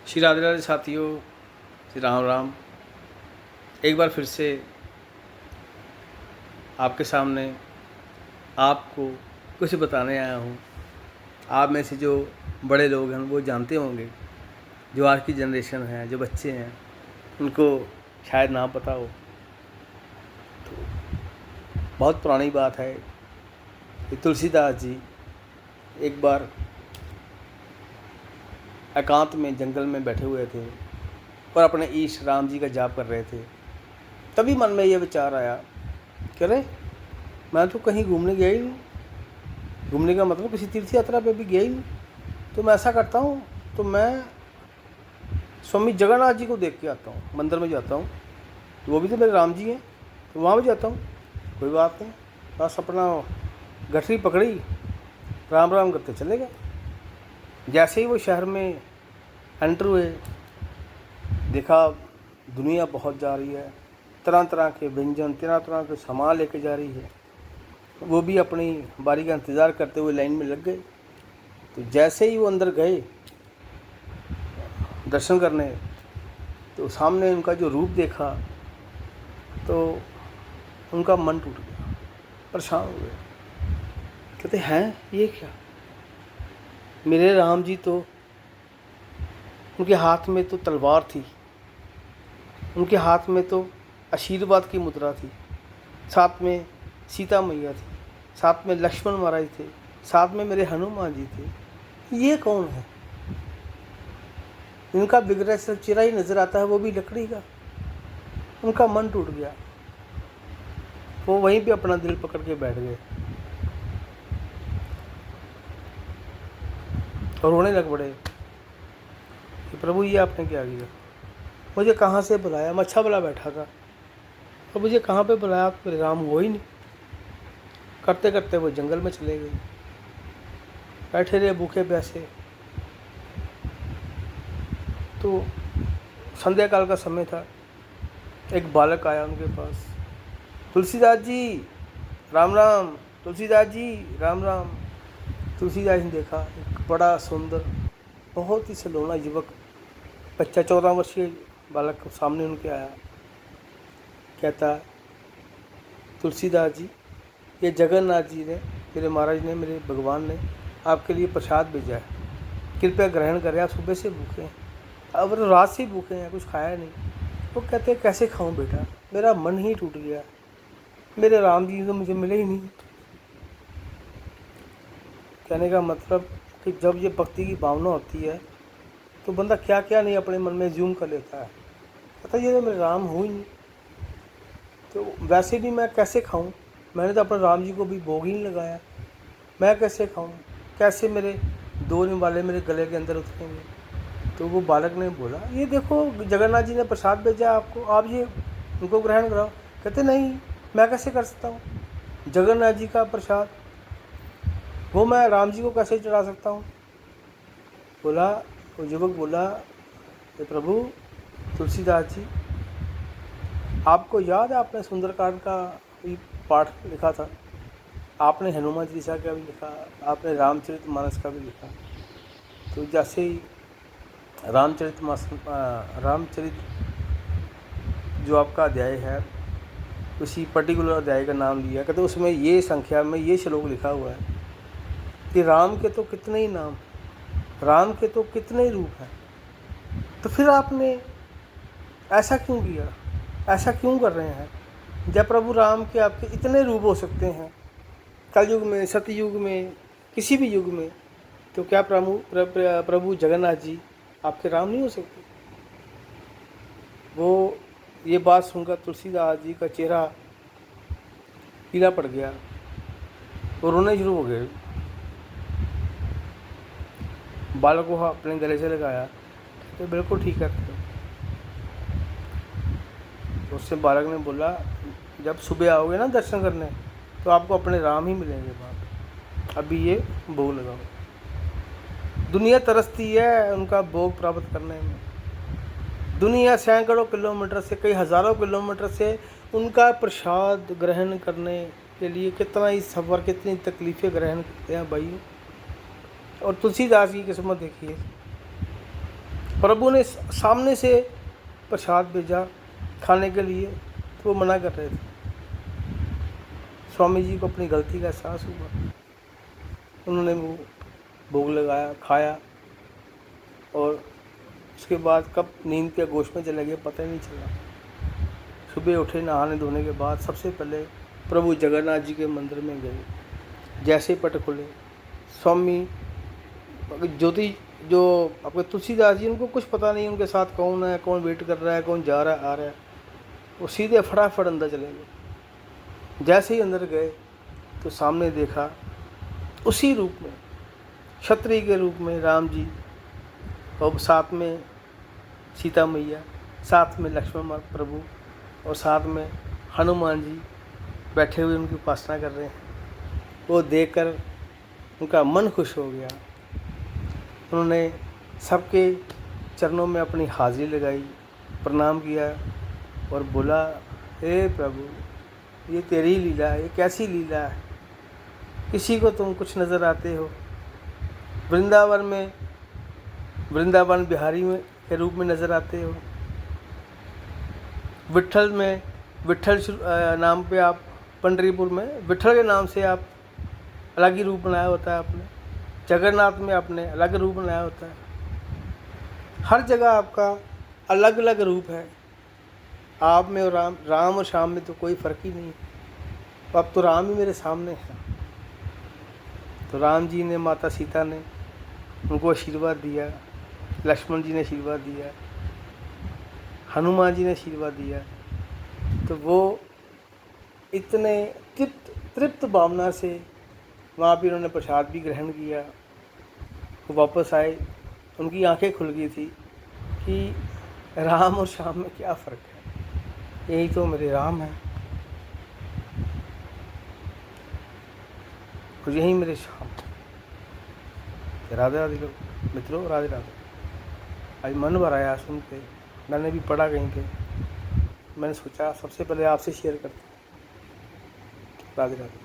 श्री राधे राधे साथियों, श्री राम राम। एक बार फिर से आपके सामने आपको कुछ बताने आया हूँ। आप में से जो बड़े लोग हैं वो जानते होंगे, जो आज की जनरेशन है, जो बच्चे हैं, उनको शायद ना पता हो। तो बहुत पुरानी बात है कि तुलसीदास जी एक बार एकांत में जंगल में बैठे हुए थे और अपने ईश राम जी का जाप कर रहे थे। तभी मन में ये विचार आया कि अरे, मैं तो कहीं घूमने गया ही नहीं। घूमने का मतलब किसी तीर्थ यात्रा पे भी गया ही नहीं। तो मैं ऐसा करता हूँ, तो मैं स्वामी जगन्नाथ जी को देख के आता हूँ। मंदिर में जाता हूँ, तो वो भी तो मेरे राम जी हैं, तो वहाँ भी जाता हूँ। कोई बात नहीं, बस अपना गठरी पकड़ी, राम राम करते चले गए। जैसे ही वो शहर में एंटर हुए, देखा दुनिया बहुत जा रही है, तरह तरह के व्यंजन, तरह तरह के सामान लेके जा रही है। वो भी अपनी बारी का इंतज़ार करते हुए लाइन में लग गए। तो जैसे ही वो अंदर गए दर्शन करने, तो सामने उनका जो रूप देखा तो उनका मन टूट गया, परेशान हो गए। कहते हैं ये क्या, मेरे राम जी तो, उनके हाथ में तो तलवार थी, उनके हाथ में तो आशीर्वाद की मुद्रा थी, साथ में सीता मैया थी, साथ में लक्ष्मण महाराज थे, साथ में मेरे हनुमान जी थे। ये कौन है? इनका बिगड़ा सा चेहरा ही नजर आता है, वो भी लकड़ी का। उनका मन टूट गया, वो वहीं पे अपना दिल पकड़ के बैठ गए और रोने लग पड़े कि प्रभु ये आपने क्या किया? मुझे कहाँ से बुलाया? मैं अच्छा भला बैठा था और मुझे कहाँ पे बुलाया? आप मेरे राम हो ही नहीं। करते करते वो जंगल में चले गए, बैठे रहे भूखे प्यासे। तो संध्या काल का समय था, एक बालक आया उनके पास, तुलसीदास जी राम राम, तुलसीदास जी राम राम। तुलसीदास ने देखा एक बड़ा सुंदर, बहुत ही सलोना युवक, बच्चा 14 वर्षीय बालक सामने उनके आया। कहता, तुलसीदास जी, ये जगन्नाथ जी ने, मेरे महाराज ने, मेरे भगवान ने आपके लिए प्रसाद भेजा है, कृपया ग्रहण करें। आप सुबह से भूखे हैं, अब रात से भूखे हैं, कुछ खाया नहीं। वो कहते कैसे खाऊं बेटा, मेरा मन ही टूट गया, मेरे राम जी तो मुझे मिले ही नहीं। कहने का मतलब कि जब ये भक्ति की भावना होती है तो बंदा क्या क्या नहीं अपने मन में ज्यूम कर लेता है। कहता ये तो मेरे राम हो ही नहीं, तो वैसे भी मैं कैसे खाऊं? मैंने तो अपने राम जी को भी भोग ही नहीं लगाया, मैं कैसे खाऊं? कैसे मेरे दोने वाले मेरे गले के अंदर उतरेंगे? तो वो बालक ने बोला, ये देखो जगन्नाथ जी ने प्रसाद भेजा आपको, आप ये उनको ग्रहण कराओ। कहते नहीं, मैं कैसे कर सकता हूँ? जगन्नाथ जी का प्रसाद वो मैं राम जी को कैसे चढ़ा सकता हूँ? बोला, वो युवक बोला, ये प्रभु तुलसीदास जी, आपको याद है आपने सुंदरकांड का भी पाठ लिखा था, आपने हनुमान चालीसा का भी लिखा, आपने रामचरितमानस का भी लिखा। तो जैसे ही रामचरित जो आपका अध्याय है, उसी पर्टिकुलर अध्याय का नाम लिया, कहते उसमें ये संख्या में ये श्लोक लिखा हुआ है कि राम के तो कितने ही नाम, राम के तो कितने ही रूप हैं। तो फिर आपने ऐसा क्यों किया, ऐसा क्यों कर रहे हैं? जब प्रभु राम के आपके इतने रूप हो सकते हैं, कलयुग में, सतयुग में, किसी भी युग में, तो क्या प्रभु जगन्नाथ जी आपके राम नहीं हो सकते? वो ये बात सुनकर तुलसीदास जी का चेहरा पीला पड़ गया, वो रोने शुरू हो गए। बालक को अपने गले से लगाया, तो बिल्कुल ठीक है। तो उससे बालक ने बोला, जब सुबह आओगे ना दर्शन करने, तो आपको अपने राम ही मिलेंगे वहाँ, अभी ये भोग लगाओ। दुनिया तरसती है उनका भोग प्राप्त करने में। दुनिया सैकड़ों किलोमीटर से, कई हज़ारों किलोमीटर से उनका प्रसाद ग्रहण करने के लिए कितना ही सफ़र, कितनी तकलीफ़ें ग्रहण करते हैं भाई। और तुलसीदास की किस्मत देखिए, प्रभु ने सामने से प्रसाद भेजा खाने के लिए, तो वो मना कर रहे थे। स्वामी जी को अपनी गलती का एहसास हुआ, उन्होंने वो भोग लगाया, खाया, और उसके बाद कब नींद के गोश में चले गए पता ही नहीं चला। सुबह उठे, नहाने धोने के बाद सबसे पहले प्रभु जगन्नाथ जी के मंदिर में गए। जैसे पट खुले, स्वामी ज्योति जो आपके तुलसीदास जी, उनको कुछ पता नहीं उनके साथ कौन है, कौन वेट कर रहा है, कौन जा रहा है आ रहा है, वो सीधे फटाफट अंदर चले गए। जैसे ही अंदर गए तो सामने देखा उसी रूप में, क्षत्रिय के रूप में राम जी, और साथ में सीता मैया, साथ में लक्ष्मण प्रभु, और साथ में हनुमान जी बैठे हुए उनकी उपासना कर रहे हैं। वो देखकर उनका मन खुश हो गया। उन्होंने सबके चरणों में अपनी हाजिरी लगाई, प्रणाम किया और बोला, हे प्रभु, ये तेरी लीला है, ये कैसी लीला है, किसी को तुम कुछ नज़र आते हो, वृंदावन में वृंदावन बिहारी में के रूप में नज़र आते हो, विट्ठल में विट्ठल नाम पे आप, पंडरीपुर में विट्ठल के नाम से आप अलग ही रूप बनाया होता है आपने, जगन्नाथ में आपने अलग रूप बनाया होता है, हर जगह आपका अलग अलग रूप है। आप में और राम और श्याम में तो कोई फ़र्क ही नहीं। अब तो राम ही मेरे सामने है। तो राम जी ने, माता सीता ने उनको आशीर्वाद दिया, लक्ष्मण जी ने आशीर्वाद दिया, हनुमान जी ने आशीर्वाद दिया। तो वो इतने तृप्त भावना से वहाँ भी उन्होंने प्रसाद भी ग्रहण किया। वो वापस आए, उनकी आंखें खुल गई थी कि राम और श्याम में क्या फ़र्क है, यही तो मेरे राम हैं और यही मेरे श्याम। राधे राधे मित्रों, राधे राधे। आज मन भर आया सुन के, मैंने भी पढ़ा कहीं पे, मैंने सोचा सबसे पहले आपसे शेयर करता हूँ। राधे राधे।